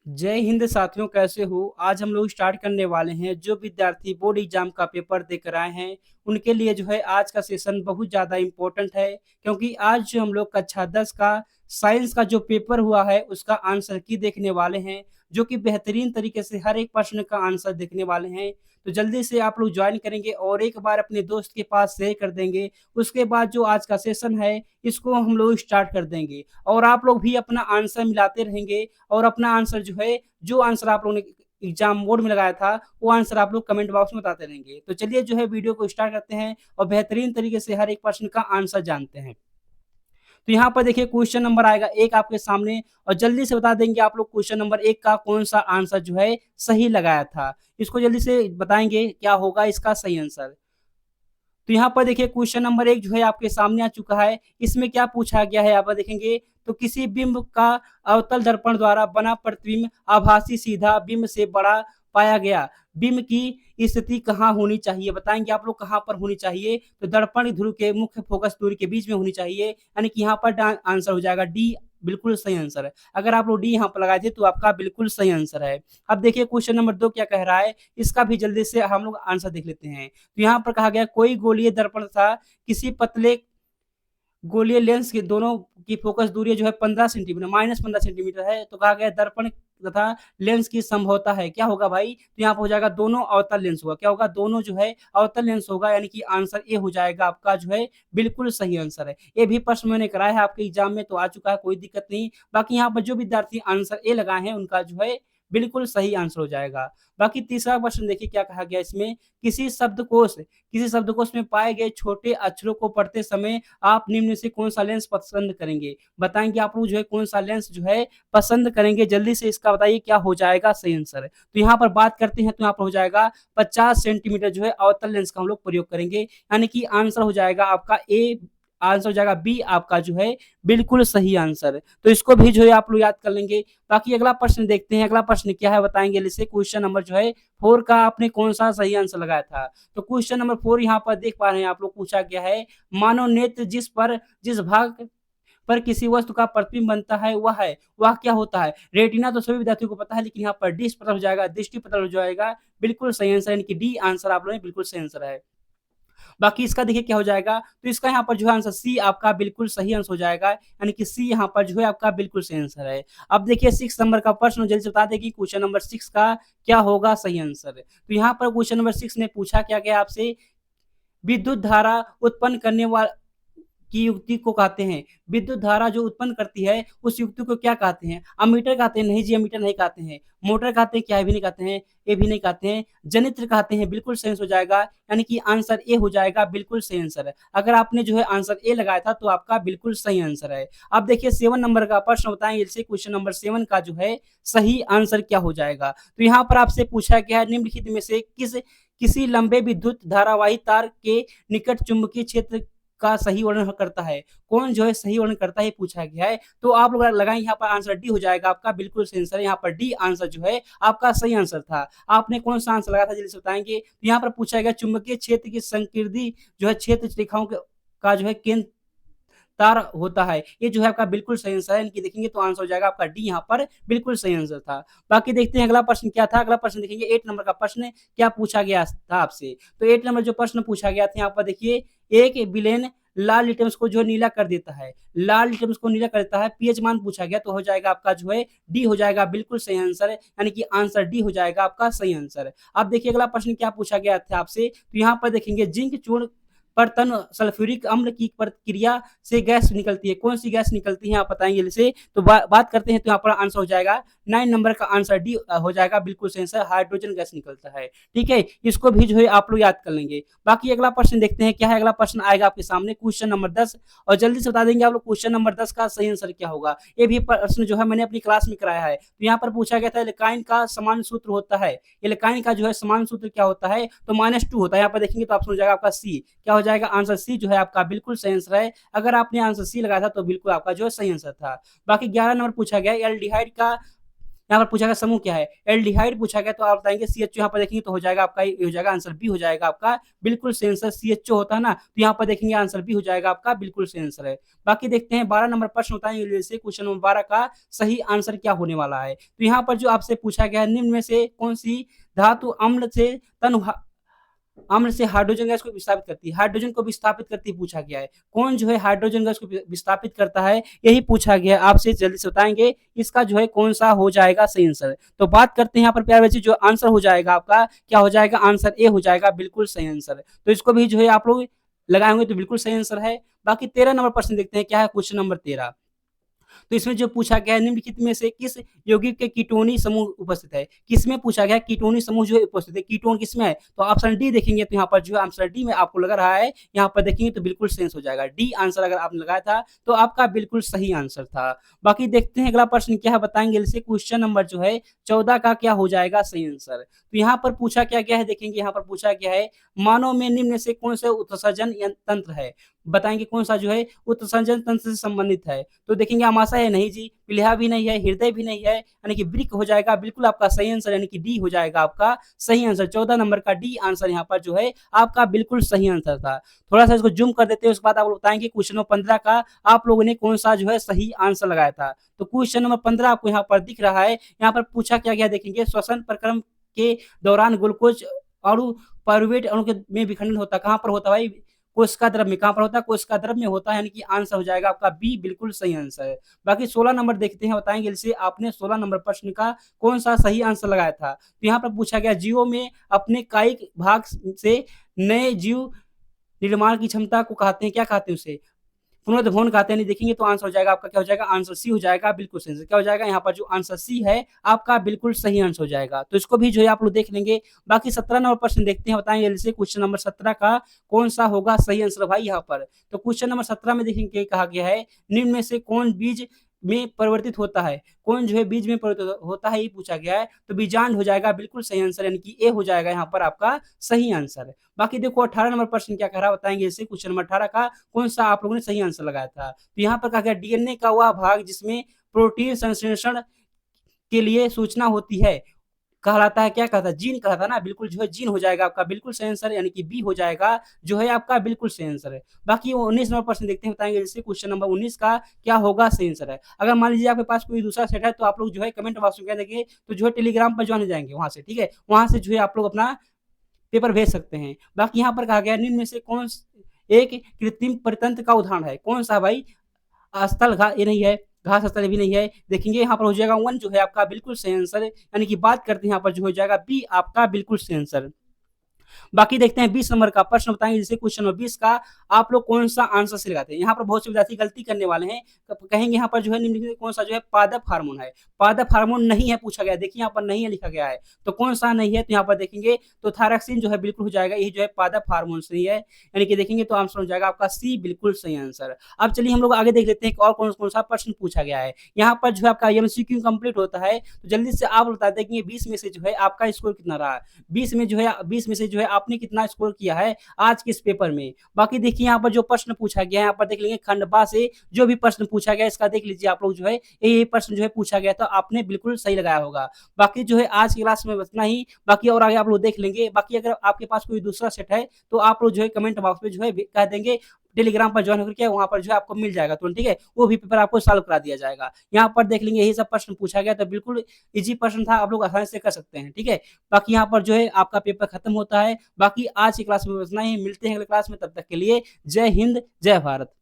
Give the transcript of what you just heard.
जय हिंद साथियों, कैसे हो? आज हम लोग स्टार्ट करने वाले हैं। जो विद्यार्थी बोर्ड एग्जाम का पेपर देकर आए हैं उनके लिए जो है आज का सेशन बहुत ज़्यादा इम्पोर्टेंट है, क्योंकि आज जो हम लोग कक्षा 10 का साइंस का जो पेपर हुआ है उसका आंसर की देखने वाले हैं, जो कि बेहतरीन तरीके से हर एक प्रश्न का आंसर देखने वाले हैं। तो जल्दी से आप लोग ज्वाइन करेंगे और एक बार अपने दोस्त के पास शेयर कर देंगे। उसके बाद जो आज का सेशन है इसको हम लोग स्टार्ट कर देंगे और आप लोग भी अपना आंसर मिलाते रहेंगे और अपना आंसर जो है, जो आंसर आप लोगों ने एग्जाम बोर्ड में लगाया था, वो आंसर आप लोग कमेंट बॉक्स में बताते रहेंगे। तो चलिए जो है वीडियो को स्टार्ट करते हैं और बेहतरीन तरीके से हर एक प्रश्न का आंसर जानते हैं। तो यहाँ पर देखिए क्वेश्चन नंबर आएगा एक आपके सामने और जल्दी से बता देंगे आप लोग क्वेश्चन नंबर एक का कौन सा आंसर जो है सही लगाया था। इसको जल्दी से बताएंगे क्या होगा इसका सही आंसर। तो यहाँ पर देखिए क्वेश्चन नंबर एक जो है आपके सामने आ चुका है। इसमें क्या पूछा गया है यहाँ पर देखेंगे तो किसी बिंब का अवतल दर्पण द्वारा बना प्रतिबिंब आभासी सीधा बिंब से बड़ा पाया गया। बिंब की स्थिति कहाँ होनी चाहिए, बताएंगे आप लोग कहाँ पर होनी चाहिए। तो दर्पण ध्रुव के मुख्य फोकस दूरी के बीच में होनी चाहिए, यानी कि यहाँ पर आंसर हो जाएगा डी, बिल्कुल सही आंसर है। अगर आप लोग डी यहाँ पर लगाए थे तो आपका बिल्कुल सही आंसर है। अब देखिए क्वेश्चन नंबर दो क्या कह रहा है, इसका भी जल्दी से हम लोग आंसर देख लेते हैं। तो यहाँ पर कहा गया कोई गोलीय दर्पण था, किसी पतले गोलीय लेंस के दोनों की फोकस दूरी जो है 15 सेंटीमीटर -15 सेंटीमीटर है। तो कहा गया दर्पण तथा लेंस की संभवता है, क्या होगा भाई? तो यहाँ पर हो जाएगा दोनों अवतल लेंस होगा। क्या होगा? दोनों जो है अवतल लेंस होगा, यानी कि आंसर ए हो जाएगा आपका जो है बिल्कुल सही आंसर है। ये भी प्रश्न मैंने कराया है आपके एग्जाम में, तो आ चुका है, कोई दिक्कत नहीं। बाकी यहाँ पर जो विद्यार्थी आंसर ए लगाए हैं उनका जो है बिल्कुल सही आंसर हो जाएगा। बाकी तीसरा प्रश्न देखिए क्या कहा गया इसमें, किसी शब्दकोश में पाए गए छोटे अक्षरों को पढ़ते समय आप निम्न से कौन सा लेंस पसंद करेंगे, बताएंगे आप लोग जो है कौन सा लेंस जो है पसंद करेंगे। जल्दी से इसका बताइए क्या हो जाएगा सही आंसर है। तो यहाँ पर बात करते हैं तो यहाँ पर हो जाएगा 50 सेंटीमीटर जो है अवतल लेंस का हम लोग प्रयोग करेंगे, यानी कि आंसर हो जाएगा आपका ए, आंसर हो जाएगा बी आपका जो है बिल्कुल सही आंसर है। तो इसको भी जो है आप लोग याद कर लेंगे। बाकी अगला प्रश्न देखते हैं, अगला प्रश्न क्या है बताएंगे। जैसे क्वेश्चन नंबर जो है 4 का आपने कौन सा सही आंसर लगाया था। तो क्वेश्चन नंबर 4 यहाँ पर देख पा रहे हैं आप लोग, पूछा गया है मानव नेत्र जिस भाग पर किसी वस्तु का प्रतिबिंब बनता है वह क्या होता है। रेटिना तो सभी विद्यार्थियों को पता है, लेकिन यहाँ पर डिश पता हो जाएगा, दृष्टि पता हो जाएगा, बिल्कुल सही आंसर, यानी कि डी आंसर आप लोगों ने बिल्कुल सही आंसर है। बाकी इसका देखिए क्या हो जाएगा, तो इसका यहाँ पर जो है आंसर सी आपका बिल्कुल सही आंसर हो जाएगा, यानी कि सी यहाँ पर जो है आपका बिल्कुल सही आंसर है। अब देखिए 6 नंबर का प्रश्न जल्दी से बता दें कि क्वेश्चन नंबर 6 का क्या होगा सही आंसर। तो यहाँ पर क्वेश्चन नंबर 6 ने पूछा क्या गया आपसे, विद्युत धारा उत्पन्न करने वाला की युक्ति को कहते हैं। विद्युत धारा जो उत्पन्न करती है उस युक्ति को क्या कहते हैं? अमीटर कहते हैं? नहीं जी, अमीटर नहीं कहते हैं। मोटर कहते हैं? क्या ये भी नहीं कहते हैं, ये भी नहीं कहते हैं। जनित्र कहते हैं, बिल्कुल सही हो जाएगा, यानी कि आंसर ए हो जाएगा, बिल्कुल सही आंसर है। अगर आपने जो है आंसर ए लगाया था तो आपका बिल्कुल सही आंसर है। अब देखिए 7 नंबर का प्रश्न बताएंगे, जैसे क्वेश्चन नंबर 7 का जो है सही आंसर क्या हो जाएगा। तो यहाँ पर आपसे पूछा गया है निम्नलिखित में से किसी लंबे विद्युत धारावाही तार के निकट चुंबकीय क्षेत्र का सही वर्णन करता है। कौन जो है सही वर्णन करता है पूछा गया है। तो आप लोग लगाएं, यहाँ पर आंसर डी हो जाएगा आपका, बिल्कुल सही आंसर है। यहाँ पर डी आंसर जो है आपका सही आंसर था। आपने कौन सा आंसर लगाया था जल्दी से बताएंगे। तो यहाँ पर पूछा गया चुंबकीय क्षेत्र की संकीर्ति जो है क्षेत्र रेखाओं का जो है केंद्र तार होता है, ये जो है आपका बिल्कुल सही आंसर है। इनकी देखेंगे तो आंसर हो जाएगा आपका डी, यहाँ पर बिल्कुल सही आंसर था। बाकी देखते हैं अगला प्रश्न क्या था। अगला प्रश्न देखेंगे 8 नंबर का प्रश्न क्या पूछा गया था आपसे। तो 8 नंबर जो प्रश्न पूछा गया था यहाँ पर देखिए, एक विलेन लाल लिटमस को जो नीला कर देता है, लाल लिटमस को नीला कर देता है, पीएच मान पूछा गया, तो हो जाएगा आपका जो है डी हो जाएगा, बिल्कुल सही आंसर है, यानी कि आंसर डी हो जाएगा आपका सही आंसर। अब देखिए अगला प्रश्न क्या पूछा गया था आपसे। तो यहाँ पर देखेंगे जिंक चूर्ण पर तन सल्फ्यूरिक अम्ल की प्रतिक्रिया से गैस निकलती है, कौन सी गैस निकलती है आप बताएंगे जैसे। तो बात करते हैं तो यहाँ पर आंसर हो जाएगा 9 नंबर का आंसर डी हो जाएगा, बिल्कुल सही आंसर, हाइड्रोजन गैस निकलता है। ठीक है, इसको भी जो है आप लोग याद कर लेंगे। बाकी अगला प्रश्न देखते हैं क्या है। अगला प्रश्न आएगा आपके सामने क्वेश्चन नंबर 10 और जल्दी से बता देंगे आप लोग क्वेश्चन नंबर 10 का सही आंसर क्या होगा। ये भी प्रश्न जो है मैंने अपनी क्लास में कराया है। तो यहाँ पर पूछा गया था एल्काइन का समान सूत्र होता है, एल्काइन का जो है समान सूत्र क्या होता है, तो -2 होता है। यहाँ पर देखेंगे तो ऑप्शन हो जाएगा आपका सी, क्या हो जाएगा आंसर सी जो है आपका बिल्कुल सही आंसर है। अगर आपने आंसर सी लगाया था तो बिल्कुल आपका जो है सही आंसर था। बाकी 11 नंबर पूछा गया यहाँ पर पूछा गया समूह क्या है, एल्डिहाइड पूछा गया, तो आप बताएंगे CHO। यहाँ पर देखेंगे तो हो जाएगा आपका, ये हो जाएगा आंसर बी हो जाएगा आपका बिल्कुल सही आंसर। CHO होता है ना, तो यहाँ पर देखेंगे आंसर बी हो जाएगा आपका बिल्कुल सही आंसर है। बाकी देखते हैं 12 नंबर प्रश्न होता है इंग्लिश से, क्वेश्चन नंबर 12 का सही आंसर क्या होने वाला है। तो यहाँ पर जो आपसे पूछा गया है, निम्न में से कौन सी धातु अम्ल से हाइड्रोजन गैस को विस्थापित करती है, हाइड्रोजन को विस्थापित करती पूछा गया है। कौन जो है हाइड्रोजन गैस को विस्थापित करता है, यही पूछा गया है आपसे, जल्दी से बताएंगे इसका जो है कौन सा हो जाएगा सही आंसर। तो बात करते हैं यहाँ पर प्यारे बच्चे, जो आंसर हो जाएगा आपका क्या हो जाएगा, आंसर ए हो जाएगा बिल्कुल सही आंसर। तो इसको भी जो है आप लोग लगाए होंगे तो बिल्कुल सही आंसर है। बाकी 13 नंबर प्रश्न देखते हैं क्या है, क्वेश्चन नंबर 13। तो इसमें जो पूछा गया है, निम्नलिखित में से किस यौगिक के कीटोनी समूह उपस्थित है, किसमें पूछा गया कीटोनी समूह जो उपस्थित है, कीटोन किसमें है, तो ऑप्शन डी देखेंगे तो यहाँ पर जो आंसर डी में आपको लग रहा है, यहाँ पर देखेंगे तो बिल्कुल सेंस हो जाएगा डी आंसर। अगर आपने लगाया था तो आपका बिल्कुल सही आंसर था। बाकी देखते हैं अगला प्रश्न क्या है, बताएंगे इसे। क्वेश्चन नंबर जो है 14 का क्या हो जाएगा सही आंसर। तो यहाँ पर पूछा क्या गया है, देखेंगे यहाँ पर पूछा गया है, मानव में निम्न से कौन से उत्सर्जन तंत्र है, बताएंगे कौन सा जो है उत्सर्जन तंत्र से संबंधित है। तो देखेंगे आमाशय है नहीं जी, प्लीहा भी नहीं है, हृदय भी नहीं है, यानी कि वृक्क हो जाएगा बिल्कुल आपका सही आंसर, यानी कि डी हो जाएगा आपका सही आंसर। 14 नंबर का डी आंसर यहाँ पर जो है आपका बिल्कुल सही आंसर था। थोड़ा सा इसको जूम कर देते हैं, उसके बाद आप बताएंगे क्वेश्चन नंबर 15 का आप लोगों ने कौन सा जो है सही आंसर लगाया था। तो क्वेश्चन नंबर 15 आपको यहाँ पर दिख रहा है, यहाँ पर पूछा क्या गया, देखेंगे श्वसन प्रक्रम के दौरान ग्लूकोज अणु पायरुवेट अणु के में विखंडन होता है, कहाँ पर होता है भाई, कोशिका द्रव में। कहां पर होता है, कोशिका द्रव में होता है, यानी कि आंसर हो जाएगा आपका बी बिल्कुल सही आंसर है। बाकी 16 नंबर देखते हैं, बताएंगे इसे आपने 16 नंबर प्रश्न का कौन सा सही आंसर लगाया था। तो यहाँ पर पूछा गया जीवों में अपने कायिक भाग से नए जीव निर्माण की क्षमता को कहते हैं, क्या कहते हैं उसे, पुनर्भवन कहते हैं। नहीं देखेंगे तो आंसर हो जाएगा आपका क्या हो जाएगा, आंसर सी हो जाएगा बिल्कुल सही। क्या हो जाएगा यहाँ पर जो आंसर सी है आपका बिल्कुल सही आंसर हो जाएगा। तो इसको भी जो है आप लोग देख लेंगे। बाकी 17 नंबर प्रश्न देखते हैं, बताएंगे जैसे क्वेश्चन नंबर 17 का कौन सा होगा सही आंसर भाई यहाँ पर। तो क्वेश्चन नंबर 17 में देखेंगे कहा गया है, निम्न में से कौन बीज में परिवर्तित होता है, कौन जो है बीज में परिवर्तित होता है, ये पूछा गया है। तो बीजांड हो जाएगा बिल्कुल सही आंसर, यानी कि ए हो जाएगा यहाँ पर आपका सही आंसर। बाकी देखो 18 नंबर प्रश्न क्या कह रहा है, बताएंगे इसे। क्वेश्चन नंबर 18 का कौन सा आप लोगों ने सही आंसर लगाया था। तो यहाँ पर कहा गया डीएनए का वह भाग जिसमें प्रोटीन संश्लेषण के लिए सूचना होती है कहलाता है, क्या कहता है, जीन कहता है ना, बिल्कुल जो है जीन हो जाएगा आपका बिल्कुल सही आंसर, यानी कि बी हो जाएगा जो है आपका बिल्कुल सही आंसर है। बाकी 19 नंबर प्रश्न देखते हैं, बताएंगे जैसे क्वेश्चन नंबर 19 का क्या होगा सही आंसर है। अगर मान लीजिए आपके पास कोई दूसरा सेट है तो आप लोग जो है कमेंट बॉक्स में कह देंगे, तो जो है टेलीग्राम पर ज्वाइन हो जाएंगे वहां से, ठीक है, वहां से जो है आप लोग अपना पेपर भेज सकते हैं। बाकी यहाँ पर कहा गया निम्न में से कौन एक कृत्रिम परितंत्र का उदाहरण है, कौन सा भाई, स्थल घास ये नहीं है, घास स्थल भी नहीं है। देखेंगे यहाँ पर हो जाएगा 1 जो है आपका बिल्कुल सही आंसर, यानी कि बात करते हैं यहाँ पर जो हो जाएगा बी आपका बिल्कुल सही आंसर। बाकी देखते हैं 20 नंबर का प्रश्न, बताएंगे जैसे क्वेश्चन नंबर 20 का आप लोग कौन सा आंसर से लगाते हैं। यहाँ पर बहुत से विद्यार्थी गलती करने वाले हैं, कहेंगे यहाँ पर जो है निम्नलिखित कौन सा जो है पादप हार्मोन है, पादप हार्मोन नहीं है पूछा गया। देखिए यहाँ पर नहीं है लिखा गया है, तो कौन सा नहीं है, तो यहाँ पर देखेंगे तो थायरॉक्सिन जो है बिल्कुल हो जाएगा, यही जो है पादप हार्मोन सही है, यानी कि देखेंगे तो आंसर हो जाएगा आपका सी बिल्कुल सही आंसर। अब चलिए हम लोग आगे देख लेते हैं और कौन सा प्रश्न पूछा गया है। यहाँ पर जो है आपका एमसीक्यू कंप्लीट होता है, तो जल्दी से आप बता दें कि 20 में से जो है आपका स्कोर कितना रहा, 20 में से जो है आपने कितना स्कोर किया है आज के इस पेपर में। बाकी देखिए यहाँ पर जो प्रश्न पूछा गया है, यहाँ पर देख लेंगे खंड बा से जो भी प्रश्न पूछा गया इसका देख लीजिए आप लोग जो है ये प्रश्न जो है पूछा गया तो आपने बिल्कुल सही लगाया होगा। बाकी जो है आज की क्लास में इतना ही, बाकी और आगे आप लोग देख लेंगे। बाकी अगर आपके पास कोई दूसरा सेट है तो आप लोग जो है कमेंट बॉक्स में जो है कह देंगे, टेलीग्राम पर ज्वाइन करके वहां पर जो है आपको मिल जाएगा तुरंत, ठीक है, वो भी पेपर आपको सॉल्व करा दिया जाएगा। यहाँ पर देख लेंगे यही सब प्रश्न पूछा गया, तो बिल्कुल इजी प्रश्न था, आप लोग आसानी से कर सकते हैं, ठीक है। बाकी यहाँ पर जो है आपका पेपर खत्म होता है। बाकी आज की क्लास में इतना ही, मिलते हैं अगले क्लास में, तब तक के लिए जय हिंद जय भारत।